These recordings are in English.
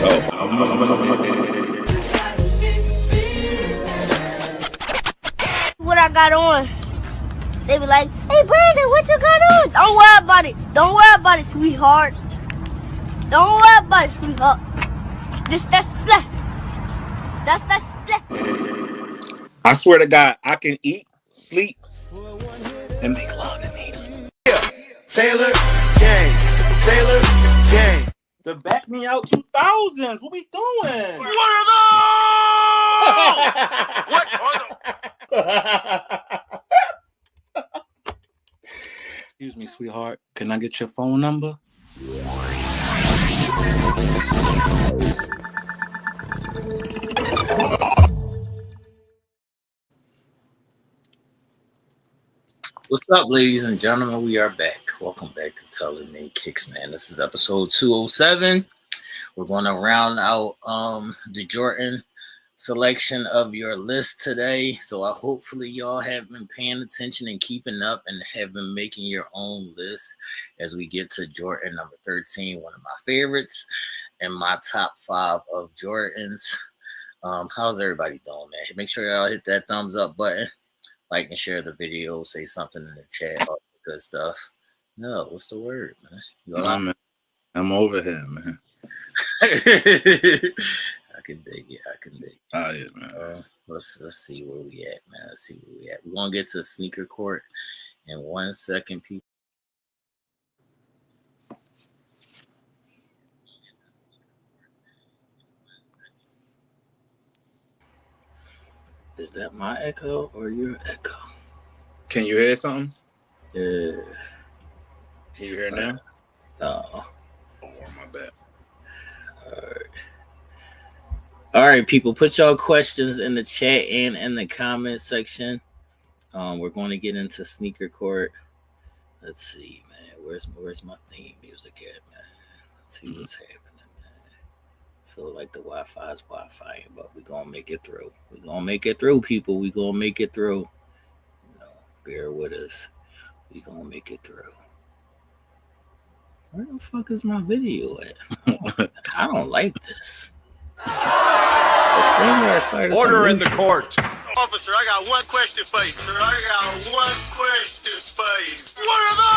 What I got on? They be like, "Hey Brandon, what you got on?" Don't worry about it. Don't worry about it, sweetheart. Don't worry about it, sweetheart. That's split. That's split. I swear to God, I can eat, sleep, and make love in these. Taylor Gang. Taylor Gang. The Back Me Out 2000s. What we doing? What are those? What are Excuse me, sweetheart. Can I get your phone number? What's up, ladies and gentlemen? We are back. Welcome back to Telling Me Kicks, man. This is episode 207. We're going to round out the Jordan selection of your list today. So hopefully y'all have been paying attention and keeping up and have been making your own list as we get to Jordan number 13, one of my favorites, and my top 5 of Jordans. How's everybody doing, man? Make sure y'all hit that thumbs up button. Like and share the video, say something in the chat, all the good stuff. No, what's the word, man? I'm over here, man. I can dig it. Oh, yeah, man. Let's see where we at, man. We're gonna get to sneaker court in 1 second, people. Is that my echo or your echo? Can you hear something? Yeah. Can you hear now? No. Oh, my bad. All right, people, put y'all questions in the chat and in the comment section. We're going to get into sneaker court. Let's see, man. Where's my theme music at, man? Let's see what's happening, man. Feel like the Wi-Fi is Wi-Fi, but we're going to make it through. We're going to make it through, people. We're going to make it through. Bear with us. We're going to make it through. Where the fuck is my video at? I don't like this. Order in the court. Officer, I got one question for you. Sir, I got one question for you. What are those?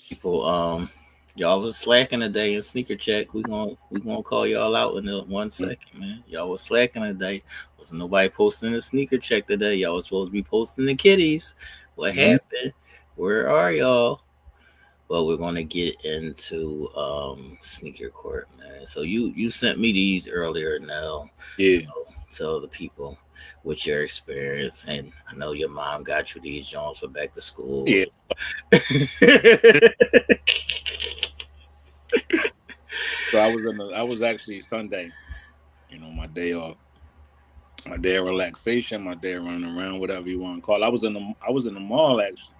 People, y'all was slacking today in sneaker check. We gonna call y'all out in 1 second, man. Y'all was slacking today. Wasn't nobody posting the sneaker check today. Y'all was supposed to be posting the kitties. What happened? Where are y'all? Well, we're gonna get into sneaker court, man. So you sent me these earlier, Nell. Yeah. So tell the people what's your experience, and I know your mom got you these Jones for back to school. Yeah. So I was actually Sunday, my day off, my day of relaxation, my day of running around, whatever you want to call it. I was in the mall actually,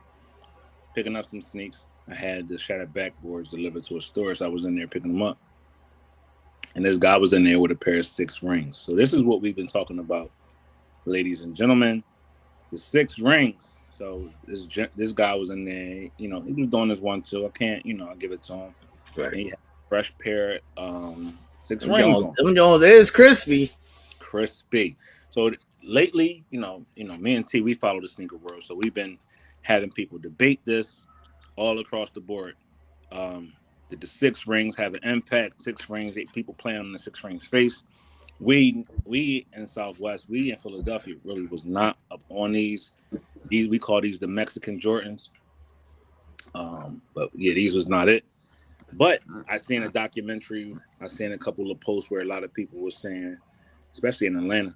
picking up some sneaks. I had the shattered backboards delivered to a store, so I was in there picking them up. And this guy was in there with a pair of 6 rings. So this is what we've been talking about, ladies and gentlemen, the 6 rings. So this guy was in there, he was doing this 1 2. I can't, I'll give it to him. Right. And he had a fresh pair of 6 rings on. Them Jones is crispy. So lately, me and T, we follow the sneaker world. So we've been having people debate this all across the board. Did the 6 rings have an impact? 6 rings, people playing on the 6 rings face. We in Southwest, we in Philadelphia really was not up on these. We call these the Mexican Jordans. But yeah, these was not it. But I seen a documentary. I seen a couple of posts where a lot of people were saying, especially in Atlanta,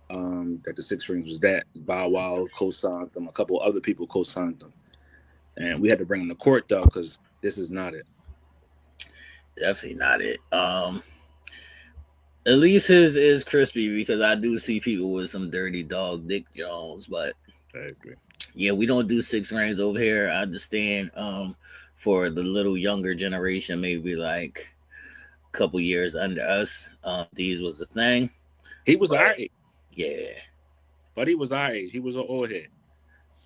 that the 6 rings was that. Bow Wow co-signed them. A couple other people co-signed them. And we had to bring them to court, though, because this is not it. Definitely not it. At least his is crispy, because I do see people with some dirty dog Dick Jones, but I agree. Yeah, we don't do 6 rings over here. I understand for the little younger generation, maybe like couple years under us. These was the thing. He was our age, Yeah. but he was our age. He was an old head,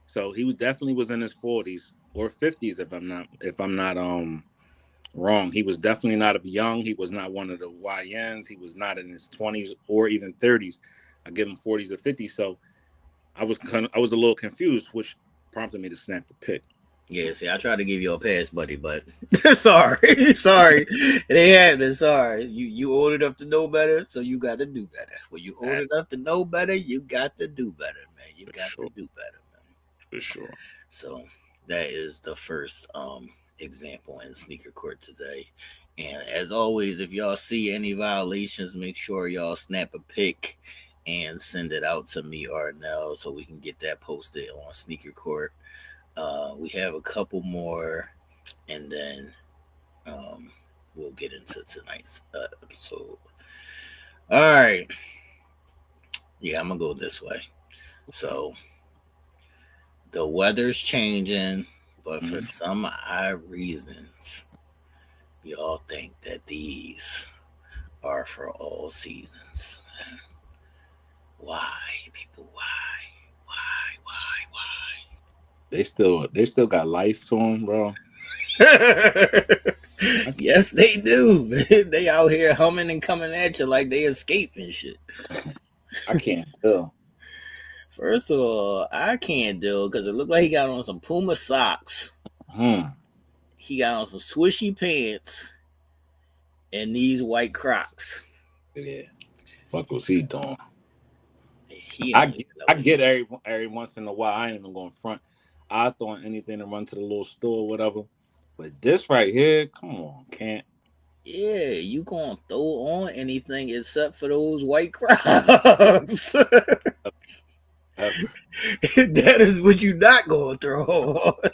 so he was definitely was in his 40s or 50s if I'm not wrong. He was definitely not of young. He was not one of the YNs. He was not in his 20s or even 30s. I give him 40s or 50s. So I was a little confused, which prompted me to snap the pic. Yeah, see, I tried to give you a pass, buddy, but sorry, sorry, it ain't happening. Sorry, you old enough to know better, so you got to do better. When you old enough to know better, you got to do better, man. You got to do better, man. For sure. So that is the first example in sneaker court today. And as always, if y'all see any violations, make sure y'all snap a pic and send it out to me or Nell so we can get that posted on sneaker court. We have a couple more, and then we'll get into tonight's episode. All right. Yeah, I'm going to go this way. So, the weather's changing, but for some odd reasons, y'all think that these are for all seasons. Why, people? Why? They still got life to them, bro. Yes, they do. They out here humming and coming at you like they escaped and shit. I can't tell. First of all, I can't do it because it looked like he got on some Puma socks. He got on some swishy pants and these white Crocs. Yeah. Fuck what's he doing? I get every once in a while. I ain't even going front. I throw anything to run to the little store or whatever. But this right here, come on, can't. Yeah, you gonna throw on anything except for those white Crocs. That is what you not gonna throw on.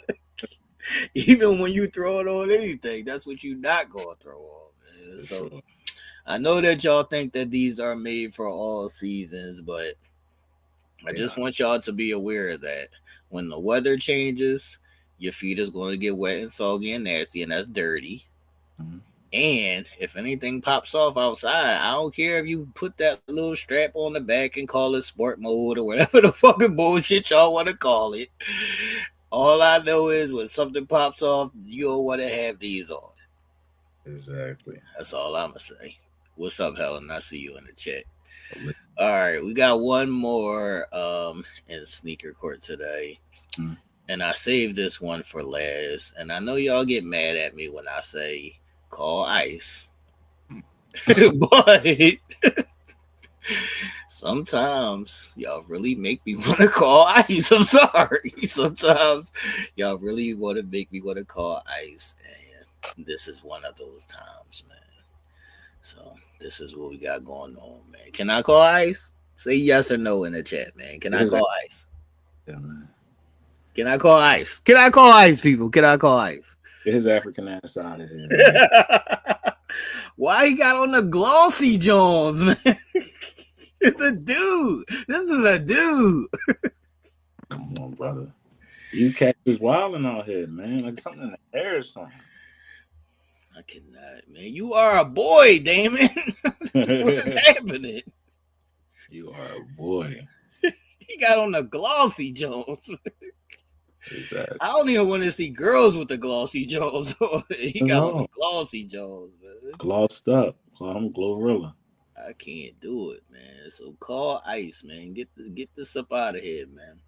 Even when you throw it on anything, that's what you not gonna throw on, man. So sure. I know that y'all think that these are made for all seasons, but I just want y'all to be aware of that. When the weather changes, your feet is going to get wet and soggy and nasty, and that's dirty. Mm-hmm. And if anything pops off outside, I don't care if you put that little strap on the back and call it sport mode or whatever the fucking bullshit y'all want to call it. All I know is when something pops off, you don't want to have these on. Exactly. That's all I'm going to say. What's up, Helen? I see you in the chat. All right, we got one more in sneaker court today. And I saved this one for last. And I know y'all get mad at me when I say call ICE. But sometimes y'all really make me want to call ICE. I'm sorry. Sometimes y'all really want to make me want to call ICE. And this is one of those times, man. So this is what we got going on, man. Can I call ICE? Say yes or no in the chat, man. Can I call ICE? Yeah, man. Can I call ICE? Can I call ICE, people? Can I call ICE? Get his African ass out of here, man. Why he got on the glossy Jones, man? It's a dude. This is a dude. Come on, brother. These cats is wilding out here, man. Like something in the air or something. I cannot, man. You are a boy, Damon. What's happening? You are a boy. He got on the glossy Jones. Exactly. I don't even want to see girls with the glossy Jones. He got on the glossy Jones, man. Glossed up. I'm Glorilla. I can't do it, man. So call ICE, man. Get this up out of here, man.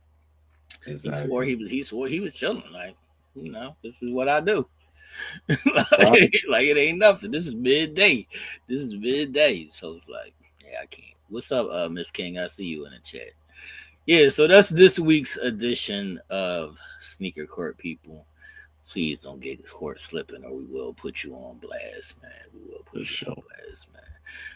Exactly. He swore he was chilling. Like, you know, this is what I do. Like it ain't nothing. This is midday. So it's like, yeah, I can't. What's up, Miss King? I see you in the chat. Yeah, so that's this week's edition of Sneaker Court, people. Please don't get court slipping or we will put you on blast, man. We will put you on blast, man.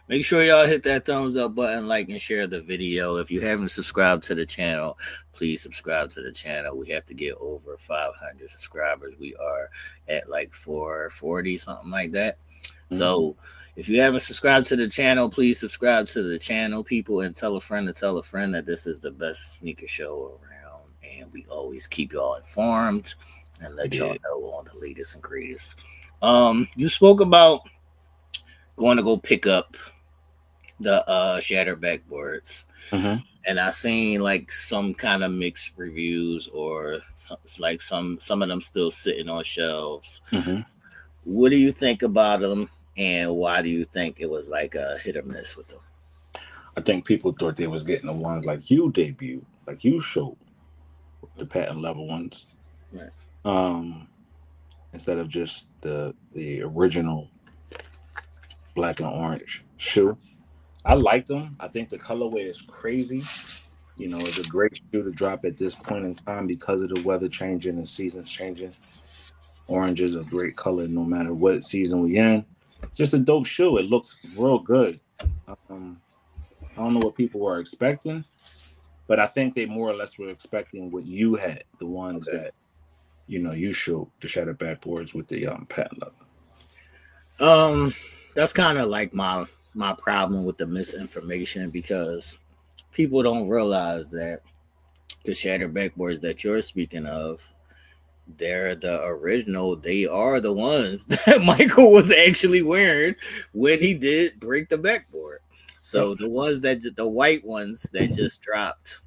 Make sure y'all hit that thumbs up button, like, and share the video. If you haven't subscribed to the channel, please subscribe to the channel. We have to get over 500 subscribers. We are at like 440, something like that. Mm-hmm. So if you haven't subscribed to the channel, please subscribe to the channel, people, and tell a friend that this is the best sneaker show around. And we always keep y'all informed and let y'all know on the latest and greatest. You spoke about going to go pick up the shatter backboards, Mm-hmm. and I seen like some kind of mixed reviews, or like some of them still sitting on shelves. Mm-hmm. What do you think about them, and why do you think it was like a hit or miss with them? I think people thought they was getting the ones like you debuted, like you showed, the patent level ones, Right. um, instead of just the original black and orange shoe. I like them. I think the colorway is crazy. You know, it's a great shoe to drop at this point in time because of the weather changing and seasons changing. Orange is a great color no matter what season we in. Just a dope shoe. It looks real good. Um, I don't know what people were expecting, but I think they more or less were expecting what you had, the ones Okay. that you showed, the shattered backboards with the patent leather. Um, that's kind of like my problem with the misinformation, because people don't realize that the shattered backboards that you're speaking of, they're the original. They are the ones that Michael was actually wearing when he did break the backboard. Yep. So the white ones that just dropped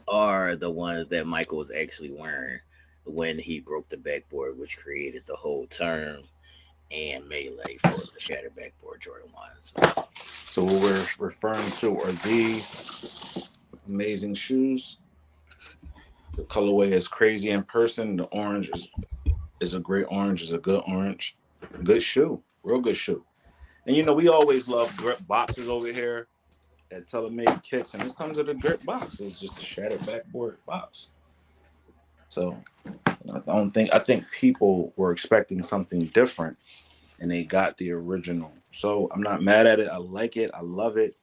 are the ones that Michael was actually wearing when he broke the backboard, which created the whole term and melee for the shattered backboard Jordan ones. So what we're referring to are these amazing shoes. The colorway is crazy in person. The orange is a great orange, is a good orange. Good shoe. Real good shoe. And we always love grip boxes over here at Telemade Kicks, and this comes with a grip box. It's just a shattered backboard box. So I think people were expecting something different and they got the original. So I'm not mad at it. I like it. I love it.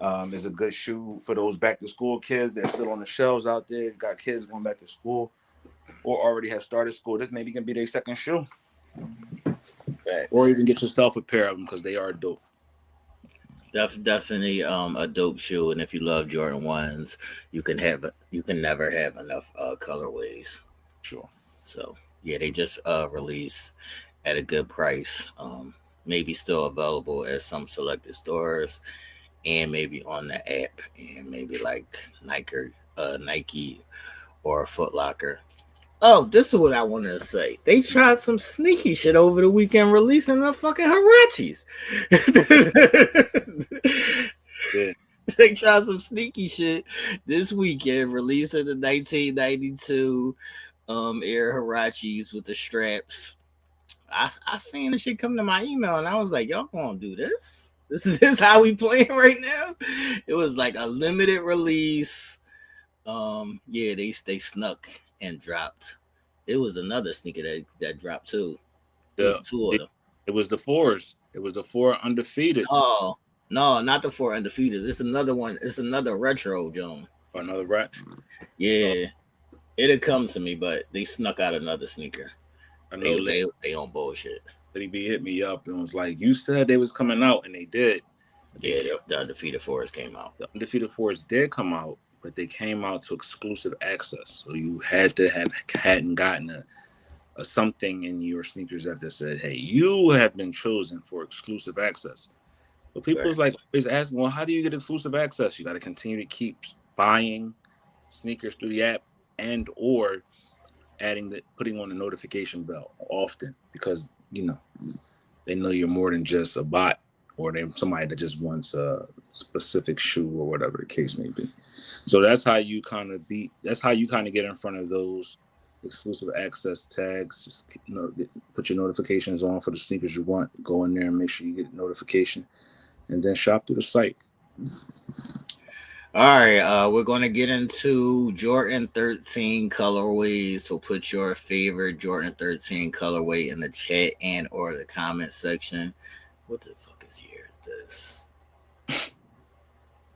It's a good shoe for those back to school kids that are still on the shelves out there. Got kids going back to school or already have started school. This maybe can be their second shoe. Facts. Or even get yourself a pair of them because they are dope. Definitely a dope shoe, and if you love Jordan ones, you can never have enough colorways. Sure. So yeah, they just released at a good price. Maybe still available at some selected stores, and maybe on the app, and maybe like Nike or Foot Locker. Oh, this is what I wanted to say. They tried some sneaky shit over the weekend, releasing the fucking Harachis. Yeah. They tried some sneaky shit this weekend, releasing the 1992 Air Harachis with the straps. I seen the shit come to my email, and I was like, y'all gonna do this? This how we playing right now? It was like a limited release. Yeah, they snuck and dropped. It was another sneaker that dropped too. It was two of them. It was the fours. It was the four undefeated. Oh no, not the four undefeated. It's another one. It's another retro, Joan. Or another retro. Yeah, it'll come to me, but they snuck out another sneaker. I know They on bullshit. Liddy B hit me up and was like, "You said they was coming out, and they did." Yeah, the undefeated fours came out. The undefeated fours did come out, but they came out to exclusive access. So you had to hadn't gotten a something in your sneakers that just said, "Hey, you have been chosen for exclusive access." But people was like always asking, "Well, how do you get exclusive access?" You got to continue to keep buying sneakers through the app and or putting on the notification bell often because they know you're more than just a bot or they're somebody that just wants a specific shoe or whatever the case may be. So that's how you kind of get in front of those exclusive access tags. Just put your notifications on for the sneakers you want. Go in there and make sure you get a notification, and then shop through the site. All right, we're going to get into Jordan 13 colorways. So put your favorite Jordan 13 colorway in the chat and or the comment section. What the fuck year is this?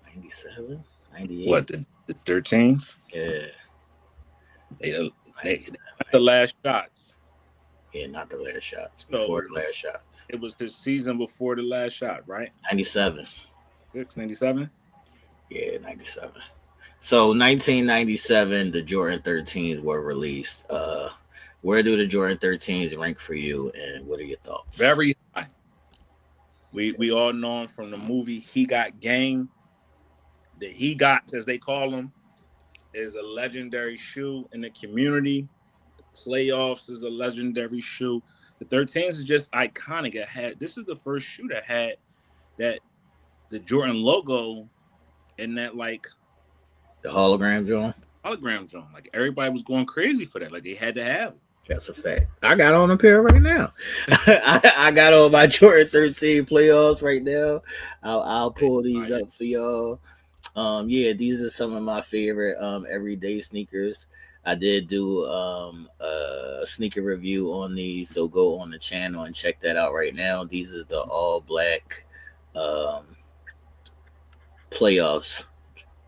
97? 98? What, the 13s? Yeah. They the last shots. Yeah, not the last shots. Before the last shots. It was the season before the last shot, right? 97. 97? Yeah, 97. So 1997, the Jordan 13s were released. Where do the Jordan 13s rank for you, and what are your thoughts? Very high. We all know him from the movie He Got Game. The He Got, as they call him, is a legendary shoe in the community. The playoffs is a legendary shoe. The 13s is just iconic. This is the first shoe that had that the Jordan logo and that like The hologram joint. Like everybody was going crazy for that. Like they had to have it. That's a fact. I got on a pair right now. I got on my Jordan 13 playoffs right now. I'll pull these up for y'all. Yeah, these are some of my favorite everyday sneakers. I did do a sneaker review on these, so go on the channel and check that out right now. These is the all black playoffs,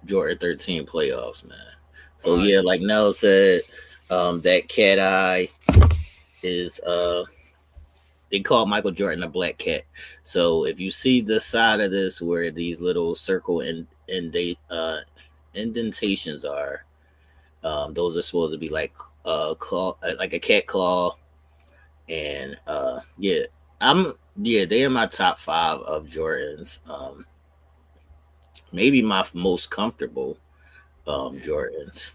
Jordan 13 playoffs, man. So yeah, like Nell said, that cat eye is they call Michael Jordan a black cat. So if you see the side of this where these little circle indentations are, those are supposed to be like claw, like a cat claw, and they're in my top 5 of Jordans. Maybe my most comfortable Jordans.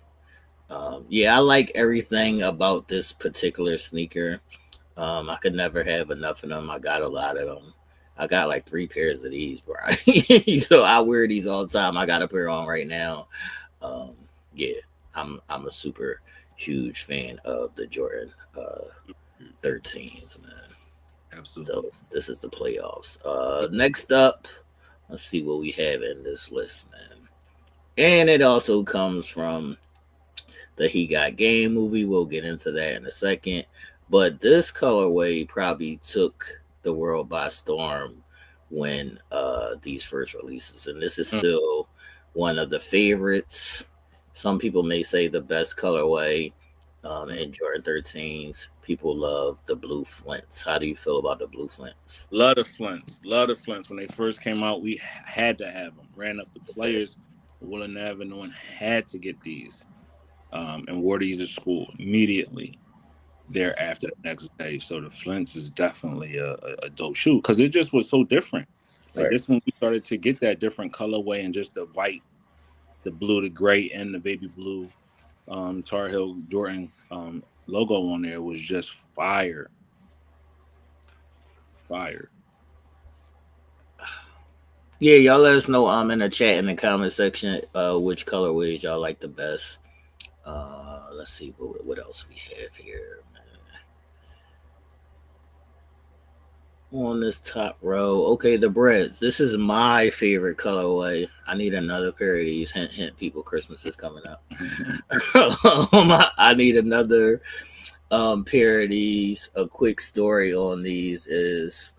I like everything about this particular sneaker. I could never have enough of them. I got a lot of them. I got like 3 pairs of these, bro. So I wear these all the time. I got a pair on right now. I'm a super huge fan of the Jordan 13s, man. Absolutely. So this is the playoffs. Next up, let's see what we have in this list, man. And it also comes from the He Got Game movie. We'll get into that in a second. But this colorway probably took the world by storm when these first releases. And this is still one of the favorites. Some people may say the best colorway in Jordan 13s. People love the blue flints. How do you feel about the blue flints? Love the flints. When they first came out, we had to have them. Ran up the players. Willing Ave, no one had to get these. And wore these at school immediately thereafter the next day. So the flints is definitely a dope shoe because it just was so different. Like this one, we started to get that different colorway and just the white, the blue, the gray, and the baby blue Tar Heel Jordan logo on there was just fire. Yeah, y'all let us know in the chat in the comment section which colorways y'all like the best. Let's see what else we have here, man. On this top row, okay, the breads. This is my favorite colorway. I need another pair of these. Hint, hint, people, Christmas is coming up. I need another pair of these. A quick story on these is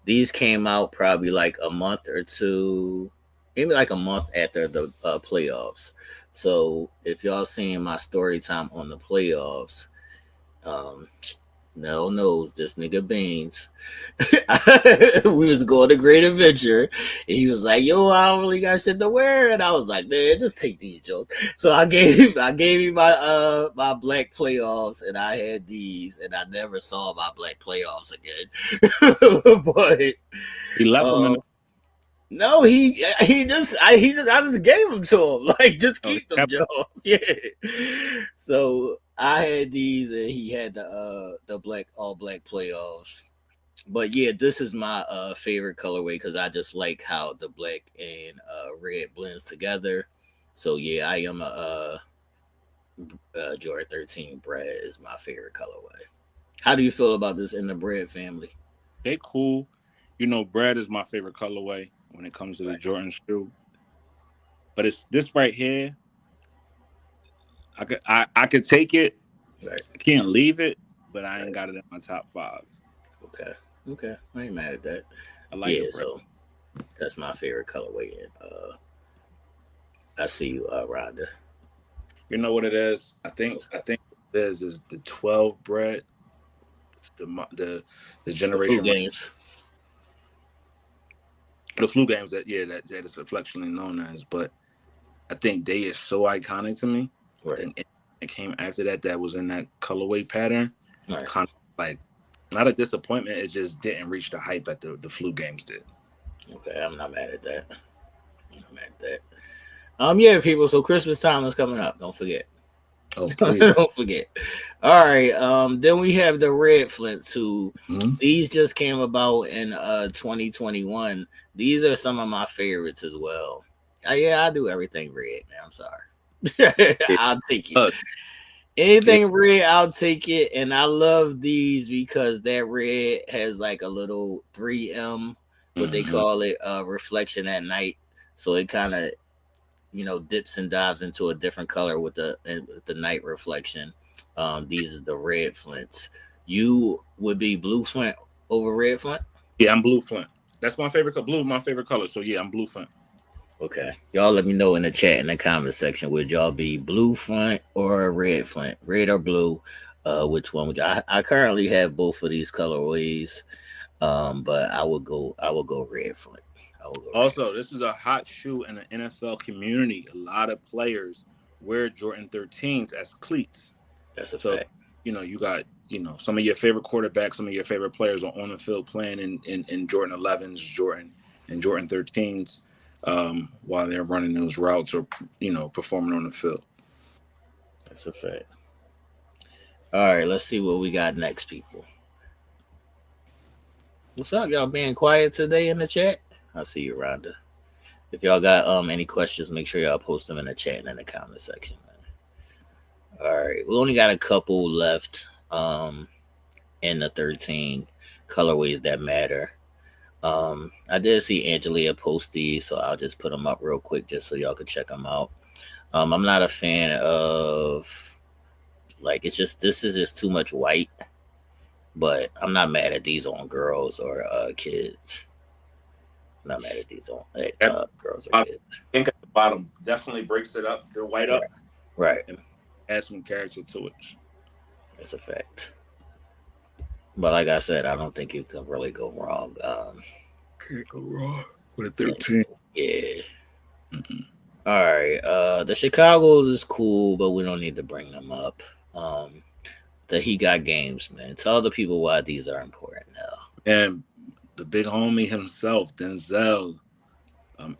these came out probably like a month or two, maybe like a month after the playoffs. So if y'all seeing my story time on the playoffs, Nell knows this nigga Beans. We was going to Great Adventure, and he was like, "Yo, I don't really got shit to wear," and I was like, "Man, just take these, Joe." So I gave him my my black playoffs, and I had these, and I never saw my black playoffs again. But he left them in. No, I just gave them to him. Like, just keep them, Joe. Yeah. So I had these, and he had the all black playoffs. But yeah, this is my favorite colorway because I just like how the black and red blends together. So yeah, I am a Jordan 13 bread is my favorite colorway. How do you feel about this in the bread family? They cool. You know, bread is my favorite colorway when it comes to the Jordan shoe. But it's this right here. I could take it. Right. I can't leave it, but I ain't got it in my top 5. Okay. I ain't mad at that. I like it. So that's my favorite colorway. And I see you, Rhonda. You know what it is? I think it is the 12 bread. The generation games. The flu games that is affectionately known as, but I think they is so iconic to me. Right. I think it came after that was in that colorway pattern. Right. Kind of like Not a disappointment. It just didn't reach the hype that the flu games did. Okay, I'm not mad at that. I'm not mad at that. Yeah, people. So Christmas time is coming up. Don't forget. Oh, please. Don't forget. All right. Then we have the Red Flints, who Mm-hmm. these just came about in 2021. These are some of my favorites as well. Yeah, I do everything red. Man, I'm sorry. It I'll take it. does. It, Anything red, I'll take it. And I love these because that red has like a little 3M, what they mm-hmm. call it, reflection at night. So it kind of dips and dives into a different color with the night reflection. These is the red flints. You would be blue flint over red flint. Yeah, I'm blue flint. That's my favorite color. Blue is my favorite color. So yeah, I'm blue flint. Okay, y'all let me know in the chat in the comment section. Would y'all be blue flint or red flint, red or blue? Which one would you? I currently have both of these colorways, but I will go red flint. I will go red. Also, this is a hot shoe in the NFL community. A lot of players wear Jordan 13s as cleats. That's a So, fact. you got, some of your favorite quarterbacks, some of your favorite players are on the field playing in Jordan 11s, Jordan 13s, while they're running those routes or, performing on the field. That's a fact. All right, let's see what we got next, people. What's up, y'all? Being quiet today in the chat. I see you, Rhonda. If y'all got any questions, make sure y'all post them in the chat and in the comment section. Man. All right, we only got a couple left in the 13 colorways that matter. I did see Angelia post these, so I'll just put them up real quick just so y'all can check them out. I'm not a fan of this is just too much white, but I'm not mad at these on girls or kids. I'm not mad at these on girls or kids. I think at the bottom definitely breaks it up. They're white up. Right. And add some character to it. That's a fact. But like I said, I don't think you can really go wrong. Can't go wrong with a 13. Yeah. Mm-mm. All right. The Chicago's is cool, but we don't need to bring them up. The He Got Games, man. Tell the people why these are important now. And the big homie himself, Denzel,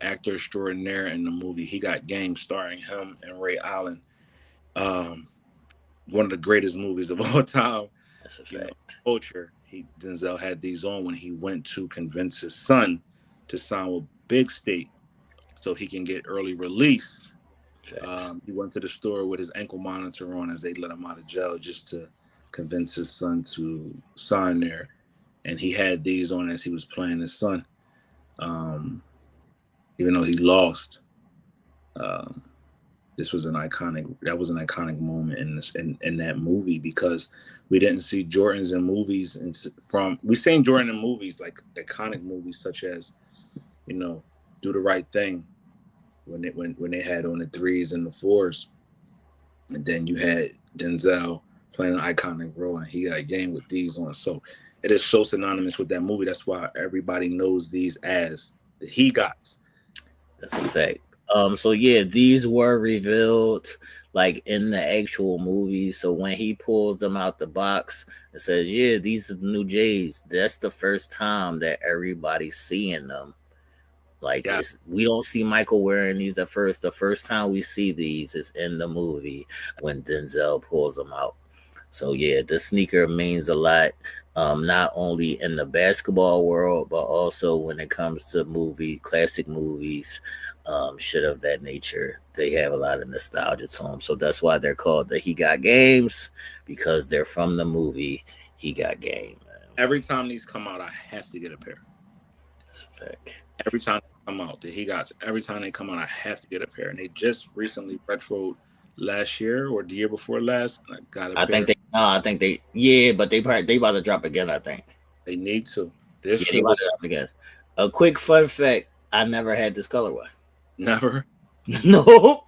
actor extraordinaire in the movie He Got Games, starring him and Ray Allen. One of the greatest movies of all time. That's a fact. Culture. Denzel had these on when he went to convince his son to sign with Big State so he can get early release. He went to the store with his ankle monitor on as they let him out of jail just to convince his son to sign there. And he had these on as he was playing his son. Even though he lost, that was an iconic moment in that movie because we didn't see Jordans in movies we seen Jordan in movies like iconic movies such as, Do the Right Thing when they had on the 3s and the 4s, and then you had Denzel playing an iconic role and He Got Game with these on. So it is so synonymous with that movie. That's why everybody knows these as the He Gots. That's a fact. So yeah, these were revealed like in the actual movie. So when he pulls them out the box and says, "Yeah, these are the new J's," that's the first time that everybody's seeing them. Like we don't see Michael wearing these at first. The first time we see these is in the movie when Denzel pulls them out. So yeah, the sneaker means a lot. Not only in the basketball world, but also when it comes to classic movies, shit of that nature. They have a lot of nostalgia to them. So that's why they're called the He Got Games, because they're from the movie He Got Game. Every time these come out, I have to get a pair. That's a fact. Every time they come out, every time they come out, I have to get a pair. And they just recently retroed last year or the year before last. I got a pair. But they about to drop again, I think. They need to. They about to drop again. A quick fun fact, I never had this colorway. Never? Nope.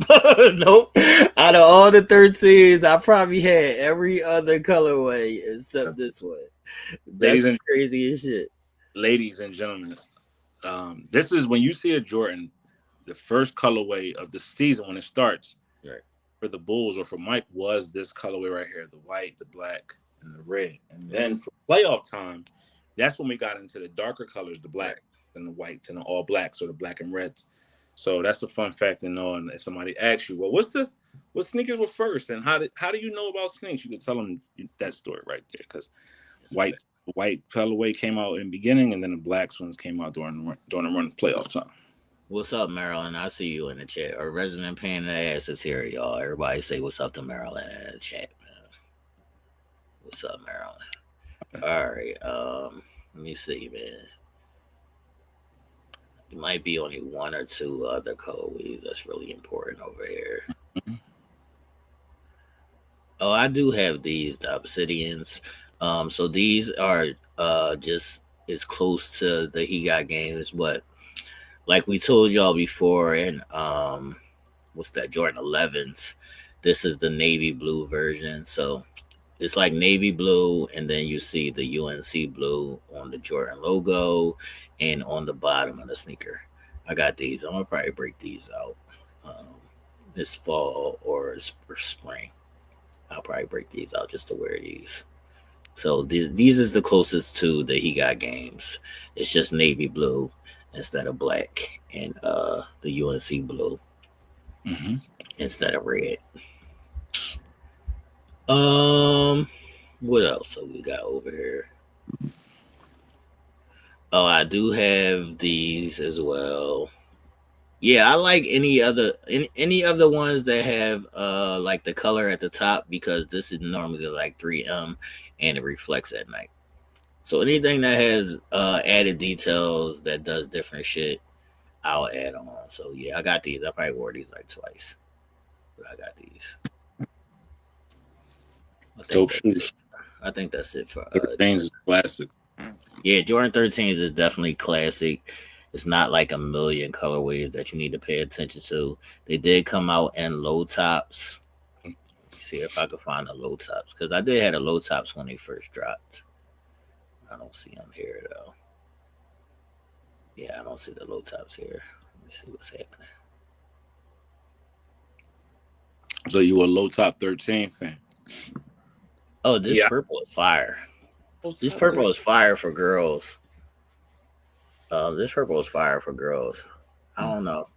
Nope. Out of all the 13s, I probably had every other colorway except this one. That's crazy as shit. Ladies and gentlemen, this is when you see a Jordan, the first colorway of the season when it starts, right, for the Bulls or for Mike was this colorway right here, the white, the black, and the red. And then for playoff time, that's when we got into the darker colors, the black and the whites and the all blacks or the black and reds. So that's a fun fact to know. And if somebody asks you, well, what sneakers were first, and how do you know about sneakers? You could tell them that story right there, because white colorway came out in the beginning, and then the blacks ones came out during the run playoff time. What's up, Marilyn? I see you in the chat. Our resident pain in the ass is here, y'all. Everybody say what's up to Marilyn in the chat, man. What's up, Marilyn? All right. Let me see, man. It might be only one or two other colorways that's really important over here. Oh, I do have these, the Obsidians. So these are just as close to the He Got games, but like we told y'all before, and what's that, Jordan 11s? This is the navy blue version. So it's like navy blue, and then you see the UNC blue on the Jordan logo and on the bottom of the sneaker. I got these. I'm gonna probably break these out this fall or spring. I'll probably break these out just to wear these. So these is the closest to the He Got games. It's just navy blue instead of black, and the UNC blue instead of red. What else have we got over here? Oh, I do have these as well. Yeah, I like any of the ones that have like the color at the top, because this is normally like 3M and it reflects at night. So anything that has added details that does different shit, I'll add on. So yeah, I got these. I probably wore these like twice, but I got these. I think that's it for Things is classic. Yeah, Jordan 13s is definitely classic. It's not like a million colorways that you need to pay attention to. They did come out in low tops. Let me see if I can find the low tops, because I did have the low tops when they first dropped. I don't see them here though. Yeah, I don't see the low tops here. Let me see what's happening. So you a low top 13 fan? Oh, this purple is fire. This purple is fire for girls. This purple is fire for girls. I don't know.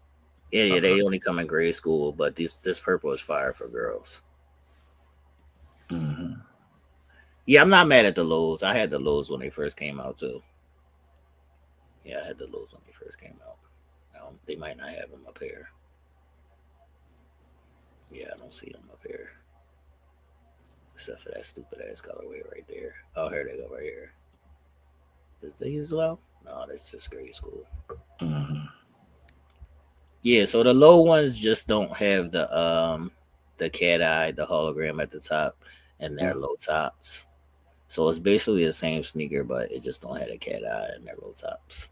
Yeah, they only come in grade school, but this purple is fire for girls. Mm-hmm. Yeah, I'm not mad at the lows. I had the lows when they first came out too. Yeah, I had the lows when they first came out. They might not have them up here. Yeah, I don't see them up here. Except for that stupid ass colorway right there. Oh, here they go right here. Is these low? No, that's just grade school. Mm-hmm. Yeah, so the low ones just don't have the cat eye, the hologram at the top, and their low tops. So it's basically the same sneaker, but it just don't have a cat eye and their low tops.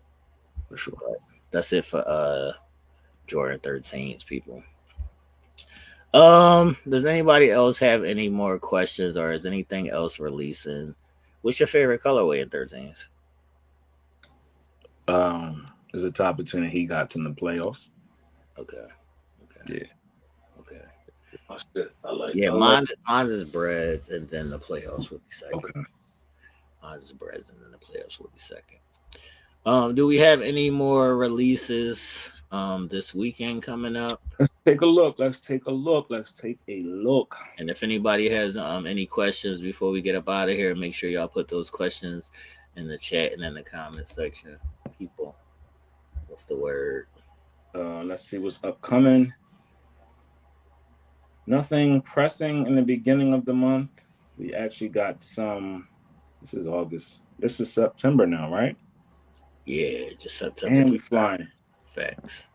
For sure. But that's it for Jordan 13s, people. Does anybody else have any more questions, or is anything else releasing? What's your favorite colorway in 13s? Is a top between the He Got in the playoffs. Okay. Yeah. Okay. I like. Yeah, mine's is breads, and then the playoffs would be second. Okay. Mine's is breads, and then the playoffs would be second. Do we have any more releases this weekend coming up? Let's take a look. And if anybody has any questions before we get up out of here, make sure y'all put those questions in the chat and in the comment section. People, what's the word? Let's see what's upcoming. Nothing pressing in the beginning of the month. We actually got some. This is August. This is September now, right? Yeah, just September. And we flying. Facts.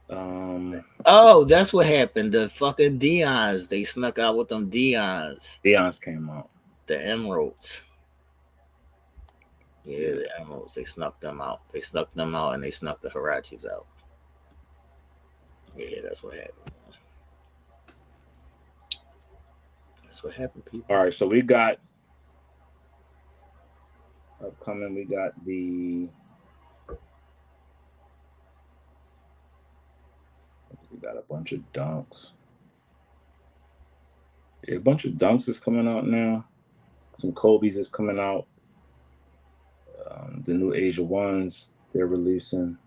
Oh, that's what happened. The fucking Dion's. They snuck out with them Dion's. Dion's came out. The Emeralds. Yeah, the Emeralds. They snuck them out. And they snuck the Hirachis out. Yeah, that's what happened. That's what happened, people. All right, so we got upcoming. We got a bunch of dunks. Yeah, a bunch of dunks is coming out now. Some Kobe's is coming out. The new Asia Ones they're releasing.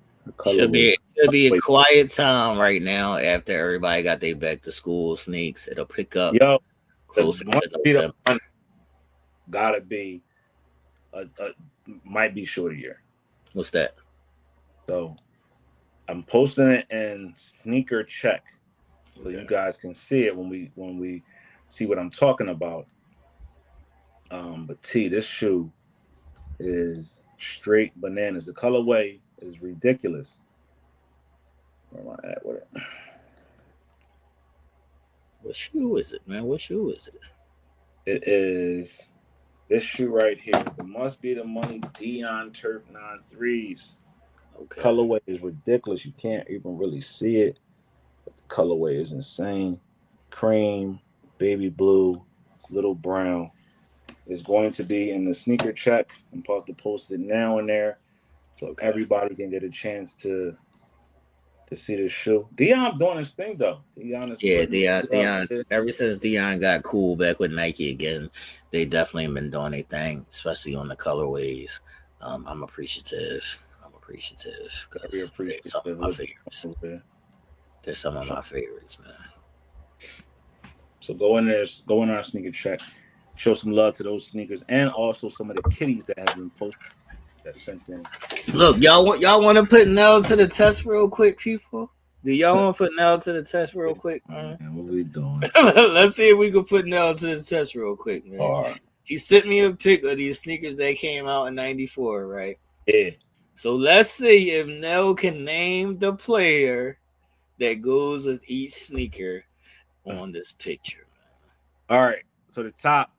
Should be a quiet time right now after everybody got their back to school sneaks. It'll pick up closer to November. Gotta be might be short a year. What's that? So I'm posting it in Sneaker Check, so you guys can see it when we see what I'm talking about. But this shoe is straight bananas. The colorway is ridiculous. Where am I at with it? What shoe is it, man? What shoe is it? It is this shoe right here. It must be the money D-Nell Turf 9.3s. Okay. Colorway is ridiculous. You can't even really see it. But the colorway is insane. Cream, baby blue, little brown. It's going to be in the Sneaker Check. I'm about to post it now in there, so everybody can get a chance to see this shoe. Deion doing his thing though. Deion. Ever since Deion got cool back with Nike again, they definitely been doing their thing, especially on the colorways. I'm appreciative. Because they're some of my favorites. They're some of my favorites, man. So go in our Sneaker Check. Show some love to those sneakers and also some of the kitties that have been posted that sent in. Look, y'all want to put Nell to the test real quick, people? Do y'all want to put Nell to the test real quick, man? What are we doing? Let's see if we can put Nell to the test real quick, man. Right. He sent me a pic of these sneakers that came out in '94, right? Yeah. So let's see if Nell can name the player that goes with each sneaker on this picture. All right. So the top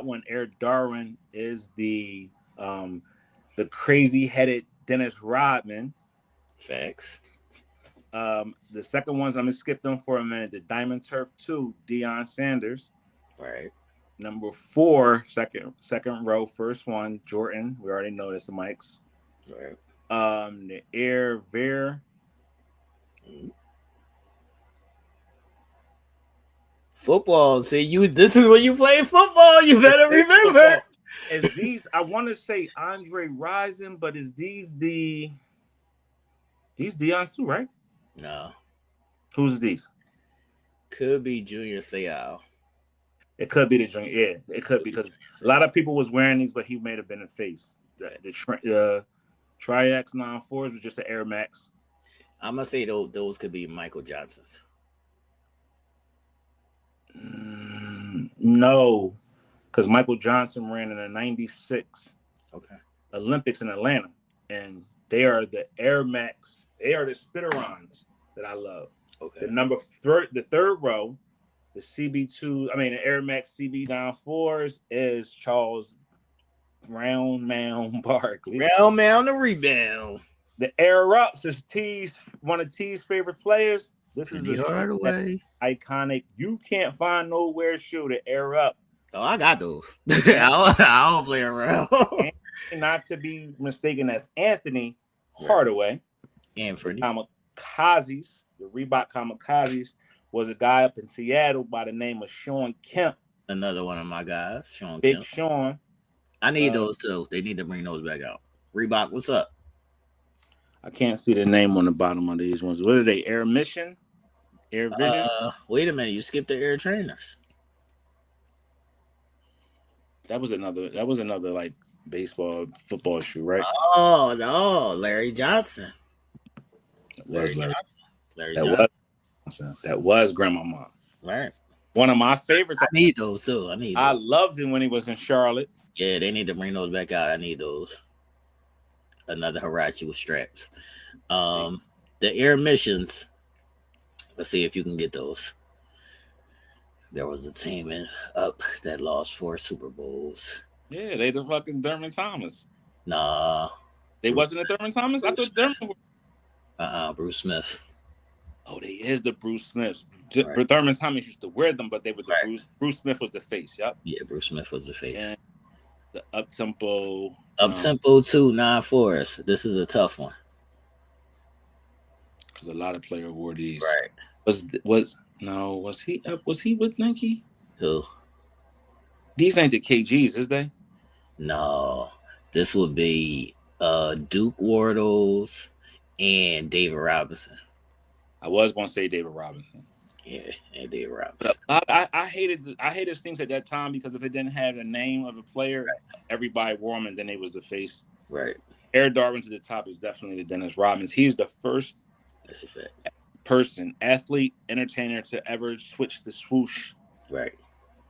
one, Air Darwin, is the crazy-headed Dennis Rodman. Facts. The second ones, I'm going to skip them for a minute. The Diamond Turf 2, Deion Sanders. Right. Number 4, second row, first one, Jordan. We already know this, the mics. Right. The Air Ver. Football. See, this is when you play football. You better remember. Is these? I want to say Andre Rison, but is these Deion's too, right? No. Who's these? Could be Junior Seau. It could be the Junior. Yeah, it could be because a lot of people was wearing these, but he may have been a face. The Triax 9.4s was just an Air Max. I'm gonna say those could be Michael Johnson's. No, because Michael Johnson ran in the '96 Olympics in Atlanta, and they are the Air Max. They are the Spitterons that I love. Okay. The third row, the CB2. I mean, the Air Max CB 9.4s is Charles Round Mound Barkley. Round Mound the rebound. The Air Ups is one of T's favorite players. This is a iconic. You can't find nowhere shoe to Air Up. Oh, I got those. I don't play around. And not to be mistaken as Anthony Hardaway. Kamikazes, the Reebok Kamikazes, was a guy up in Seattle by the name of Sean Kemp. Another one of my guys, Sean Big Kemp. Sean. I need those too. They need to bring those back out. Reebok, what's up? I can't see the name on the bottom of these ones. What are they? Air Mission? Air Vision? Wait a minute. You skipped the Air Trainers. That was another like baseball, football shoe, right? Oh, no. Larry Johnson. That was Grandmama. Right. One of my favorites. I need those too. I loved it when he was in Charlotte. Yeah, they need to bring those back out. I need those. Another Hirachi with straps. The Air Missions. Let's see if you can get those. There was a team up that lost 4 Super Bowls. Yeah, they the fucking Thurman Thomas. Nah. They wasn't a Thurman Thomas? I thought Thurman. Bruce Smith. Oh, they is the Bruce Smith. Right. Thurman Thomas used to wear them, but they were the Bruce Smith was the face. Yep. Yeah, Bruce Smith was the face. And the up-tempo 2 9.4s. This is a tough one. Because a lot of players wore these. Right. Was he with Nike? Who? These ain't the KGs, is they? No, this would be Duke Wardles and David Robinson. I was gonna say David Robinson. Yeah, and David But Robinson. I hated things at that time because if it didn't have the name of a player, everybody wore him, and then they was the face. Right. Eric Darwin to the top is definitely the Dennis Rodman. He's the first That's a fact. person, athlete, entertainer to ever switch the swoosh. Right.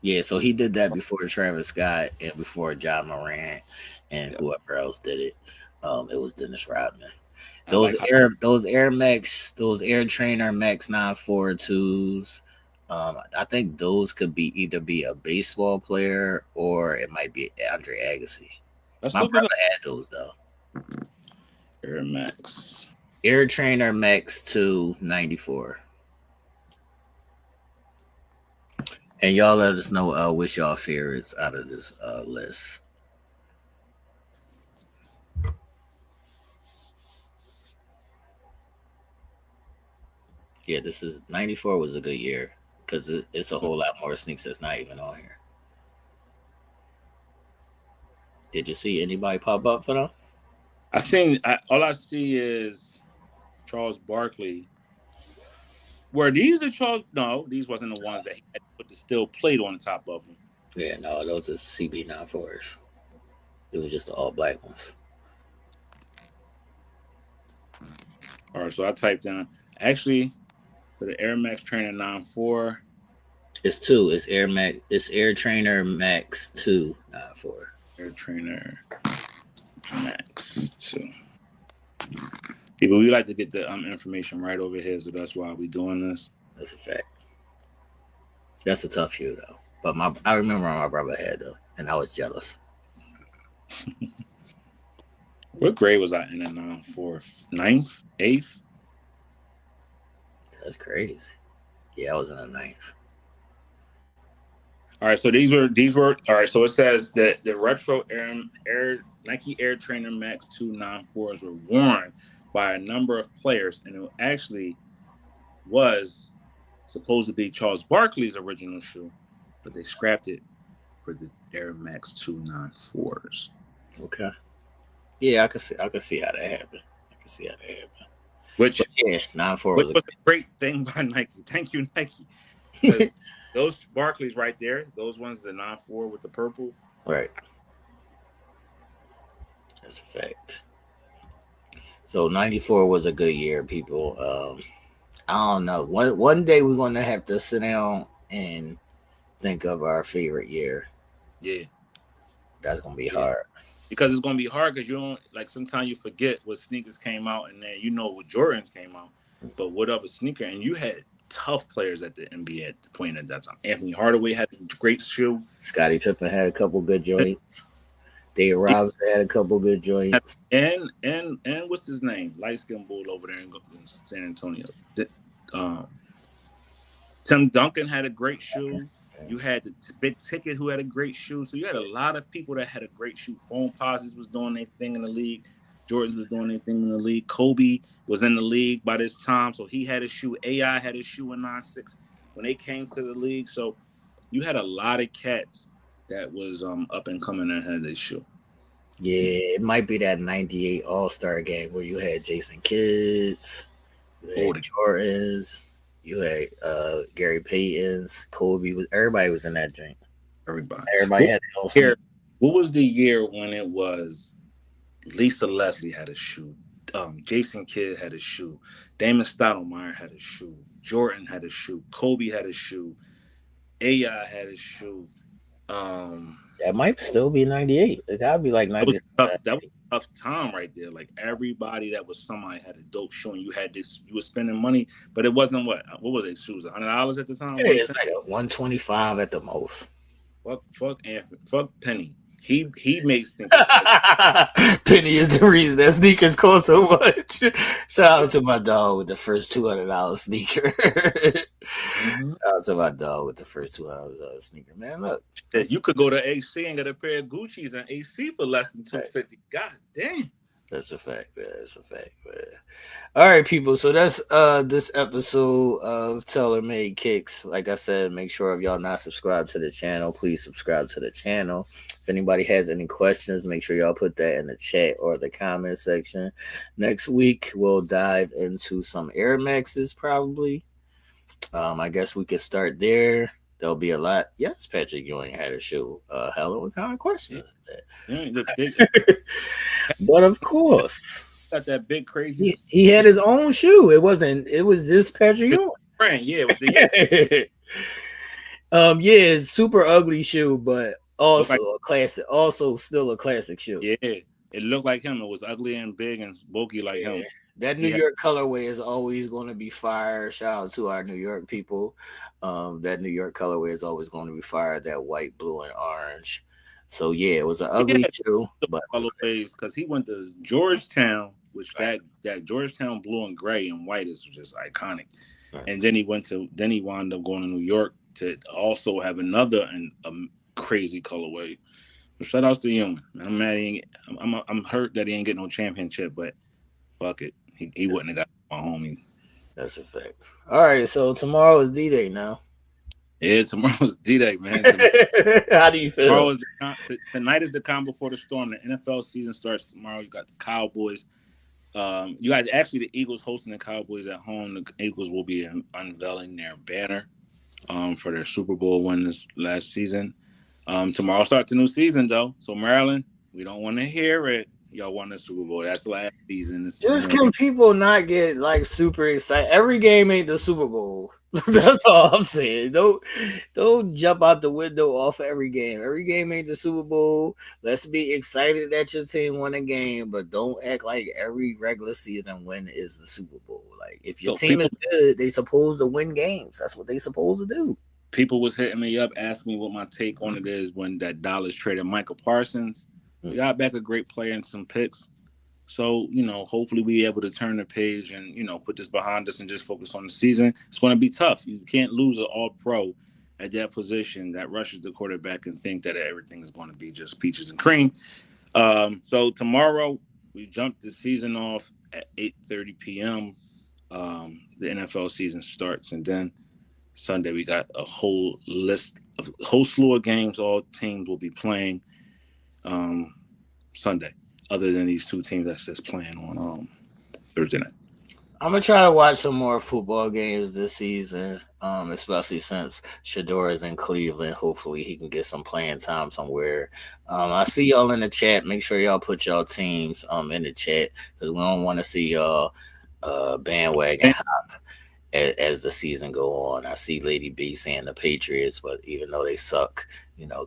Yeah, so he did that before Travis Scott and before John Moran and whoever else did it. It was Dennis Rodman. Those Air Max, those Air Trainer Max 942s. I think those could either be a baseball player or it might be Andre Agassi. My brother had those though. Air Max. Air Trainer Max 294. And y'all let us know which y'all favorites out of this list. Yeah, this is 94 was a good year because it's a whole lot more sneaks that's not even on here. Did you see anybody pop up for them? All I see is Charles Barkley. Were these the Charles? No, these wasn't the ones that he had to put the steel plate on top of them. Yeah, no, those are CB94s. It was just the all black ones. All right, so I typed down actually. So the Air Max Trainer 94. It's two. It's Air Max. It's Air Trainer Max 294. Air Trainer Max 2. People, we like to get the information right over here, so that's why we doing this. That's a fact. That's a tough shoe though. But I remember my brother had though, and I was jealous. What grade was I in at 94? 9th? 8th? That's crazy. Yeah, I was in the 9th. All right, so these were all right. So it says that the retro Nike Air Trainer Max 294s were worn by a number of players, and it actually was supposed to be Charles Barkley's original shoe, but they scrapped it for the Air Max 294s. Okay. Yeah, I can see how that happened. Which 94 was a great thing by Nike. Thank you, Nike. Those Barclays right there, those ones, the 94 with the purple. Right. That's a fact. So 94 was a good year, people. I don't know. One day we're gonna have to sit down and think of our favorite year. Yeah. That's gonna be hard. Because it's gonna be hard because you don't sometimes you forget what sneakers came out and then what Jordans came out, but what other sneaker, and you had tough players at the NBA at the point at that time. Anthony Hardaway had a great shoe. Scottie Pippen had a couple good joints. David Robinson had a couple good joints. And what's his name? Light skinned bull over there in San Antonio. Tim Duncan had a great shoe. You had the Big Ticket who had a great shoe. So you had a lot of people that had a great shoe. Phone Posses was doing their thing in the league. Jordan was doing their thing in the league. Kobe was in the league by this time, so he had a shoe. AI had a shoe in 96 when they came to the league. So you had a lot of cats that was up and coming and had their shoe. Yeah, it might be that 98 All-Star game where you had Jason Kidds, you had Jordans. You had Gary Payton's, Kobe. Everybody was in that drink. Everybody had the whole year. What was the year when it was Lisa Leslie had a shoe? Jason Kidd had a shoe. Damon Stoudemire had a shoe. Jordan had a shoe. Kobe had a shoe. AI had a shoe. That might still be 98. It gotta be like 98. That was a tough time right there. Like everybody that was somebody had a dope shoe, and you were spending money, but it wasn't what was it? Shoes $100 at the time? Yeah, it's like a $125 at the most. Fuck Anthony. Fuck Penny. He makes sneakers. Penny is the reason that sneakers cost so much. Shout out to my dog with the first $200 sneaker. Shout out to my dog with the first $200 sneaker. Man, look, you could go to AC and get a pair of Gucci's and AC for less than $250. God damn. That's a fact, man. That's a fact, man. All right, people. So that's this episode of Tailor Made Kicks. Like I said, make sure if y'all not subscribed to the channel, please subscribe to the channel. If anybody has any questions, make sure y'all put that in the chat or the comment section. Next week we'll dive into some Air Maxes probably. I guess we could start there. There'll be a lot. Yes, Patrick, you ain't had a show. Hello, what kind of questions is that? Yeah, the big But of course. got that big crazy He had his own shoe. It wasn't. It was just Patrick Ewing. brand. Yeah, it was the Yeah, it's super ugly shoe, but also like, a classic. Also, still a classic shoe. yeah. It looked like him. It was ugly and big and bulky like him. That New York colorway is always going to be fire. Shout out to our New York people. That New York colorway is always going to be fire. That white, blue, and orange. So yeah, it was an ugly shoe, but colorways because he went to Georgetown, which that Georgetown blue and gray and white is just iconic. Right. And then he wound up going to New York to also have another and crazy colorway. So shout outs to Ewing. I'm mad. I'm hurt that he ain't getting no championship, but fuck it, he wouldn't have got my homie. That's a fact. All right, so tomorrow is D-Day now. Yeah, tomorrow's D-Day, man. How do you feel? Tonight is the calm before the storm. The NFL season starts tomorrow. You got the Cowboys. You guys, actually, the Eagles hosting the Cowboys at home. The Eagles will be unveiling their banner for their Super Bowl win this last season. Tomorrow starts the new season, though. So, Maryland, we don't want to hear it. Y'all won the Super Bowl. That's last season. Just can people not get like super excited? Every game ain't the Super Bowl. That's all I'm saying. Don't jump out the window off every game. Every game ain't the Super Bowl. Let's be excited that your team won a game, but don't act like every regular season win is the Super Bowl. Like if your team is good, they supposed to win games. That's what they supposed to do. People was hitting me up asking me what my take on it is when that Dallas traded Michael Parsons. We got back a great player and some picks. So, hopefully we able to turn the page and, put this behind us and just focus on the season. It's going to be tough. You can't lose an all-pro at that position that rushes the quarterback and think that everything is going to be just peaches and cream. So tomorrow we jump the season off at 8:30 p.m. The NFL season starts. And then Sunday we got a whole slew of games all teams will be playing Sunday, other than these two teams that's just playing on Thursday night. I'm gonna try to watch some more football games this season, especially since Shador is in Cleveland. Hopefully, he can get some playing time somewhere. I see y'all in the chat. Make sure y'all put y'all teams in the chat because we don't want to see y'all bandwagon hop as the season go on. I see Lady B saying the Patriots, but even though they suck,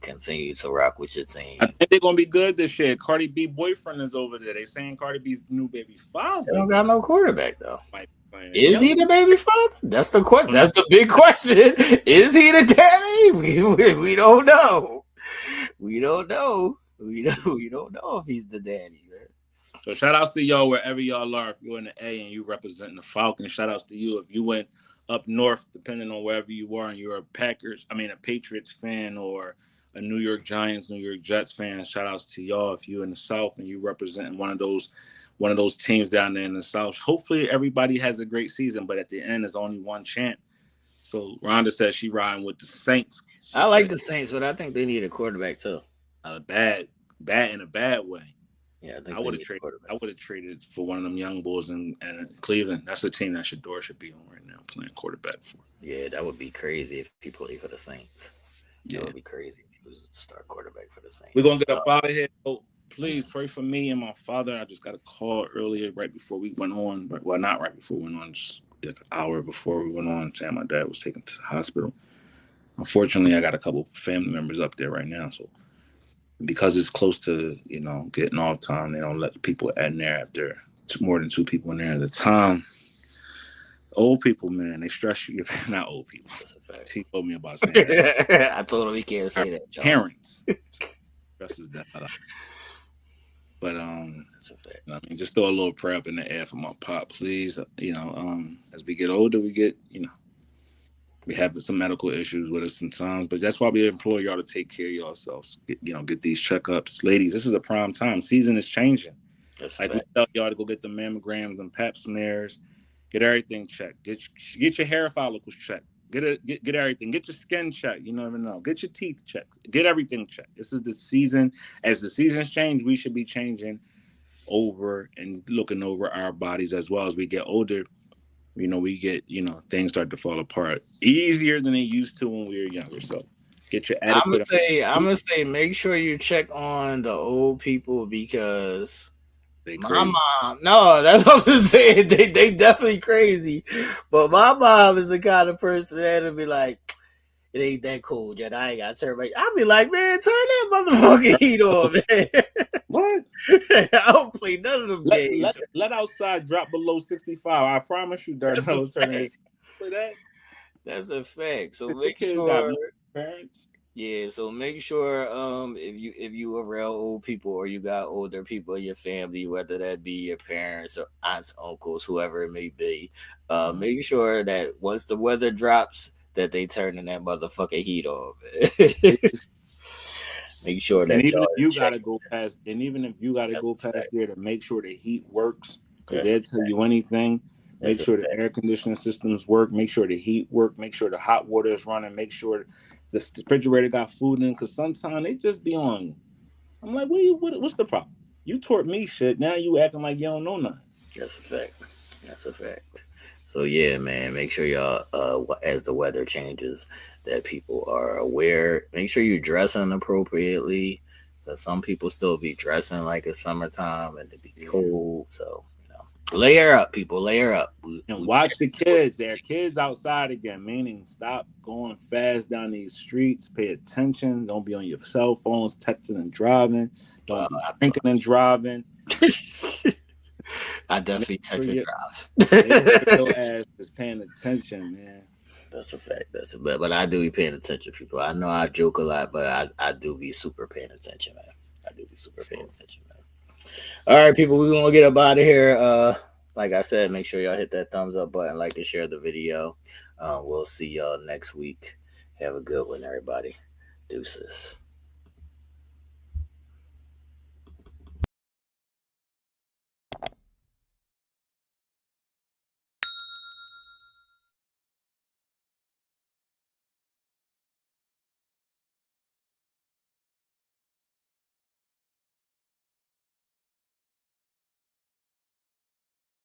continue to rock with your team. I think they're gonna be good this year. Cardi B boyfriend is over there. They saying Cardi B's new baby father. They don't got no quarterback though. Is he the baby father? That's the question. That's the big question. Is he the daddy? We don't know. We don't know. We don't know if he's the daddy, man. So shout outs to y'all wherever y'all are. If you're in the A and you representing the Falcons, shout outs to you. If you went up north, depending on wherever you are, and you're a Patriots fan or a New York Giants, New York Jets fan, shout outs to y'all. If you're in the South and you representing one of those teams down there in the South, hopefully everybody has a great season, but at the end there's only one champ. So Rhonda says she riding with the Saints. I like the Saints, but I think they need a quarterback too. Bad in a bad way. Yeah, I would have traded for one of them young bulls in Cleveland. That's the team that Shador should be on right now, playing quarterback for. Yeah, that would be crazy if he played for the Saints. Yeah. That would be crazy if he was a star quarterback for the Saints. We're gonna get up out of here. Oh, please pray for me and my father. I just got a call earlier, right before we went on, but not right before we went on, just like an hour before we went on, saying my dad was taken to the hospital. Unfortunately, I got a couple family members up there right now, so. Because it's close to, getting off time, they don't let people in there if there are more than two people in there at a time. Old people, man, they stress you. Not old people. That's a fact. He told me about saying that. I told him he can't say that, John. Parents. Stresses that out. But, that's a fact. Just throw a little prayer up in the air for my pop, please. As we get older, we get, we have some medical issues with us sometimes, but that's why we implore y'all to take care of yourselves. Get these checkups. Ladies, this is a prime time. Season is changing. That's Like we fact. tell y'all to go get the mammograms and pap smears, get everything checked. Get your hair follicles checked. Get everything. Get your skin checked. You never know. Get your teeth checked. Get everything checked. This is the season. As the seasons change, we should be changing over and looking over our bodies as well. As we get older, we get, things start to fall apart easier than they used to when we were younger. So get your I'm adequate. gonna say, make sure you check on the old people because They my crazy. mom. No, that's what I'm saying. They definitely crazy, but my mom is the kind of person that'll be like, it ain't that cold yet. I ain't got to turn my. I'll be like, man, turn that motherfucking heat on, man. What? I don't play none of them Let games. let outside drop below 65. I promise you, That's a Darnell is turning fact. his. Play that. That's a fact. So The make kids got sure. parents. Yeah, so make sure if you around old people or you got older people in your family, whether that be your parents or aunts, uncles, whoever it may be, make sure that once the weather drops that they turning that motherfucking heat on. Make sure And that even y'all if you check. gotta go past, and even if you gotta That's go a past fact. there to make sure the heat works, because That's a they'll tell fact. you anything. Make That's a sure the fact. air conditioning systems work. Make sure the heat work. Make sure the hot water is running. Make sure the refrigerator got food in. Because sometimes they just be on. I'm like, what's the problem? You taught me shit. Now you acting like you don't know nothing. That's a fact. That's a fact. So yeah, man, make sure y'all as the weather changes that people are aware. Make sure you're dressing appropriately. Cause some people still be dressing like it's summertime and it be Yeah. cold. So, layer up, people, layer up. And We watch the kids. There are kids outside again, meaning stop going fast down these streets. Pay attention. Don't be on your cell phones, texting and driving. Don't be drinking and driving. I Make definitely sure, text and make sure drive. your ass is paying attention, man. That's a fact. That's a but I do be paying attention, people. I know I joke a lot, but I do be super paying attention, man. I do be super paying attention, man. All right, people, we're gonna get up out of here. Like I said, make sure y'all hit that thumbs up button, like and share the video. We'll see y'all next week. Have a good one, everybody. Deuces.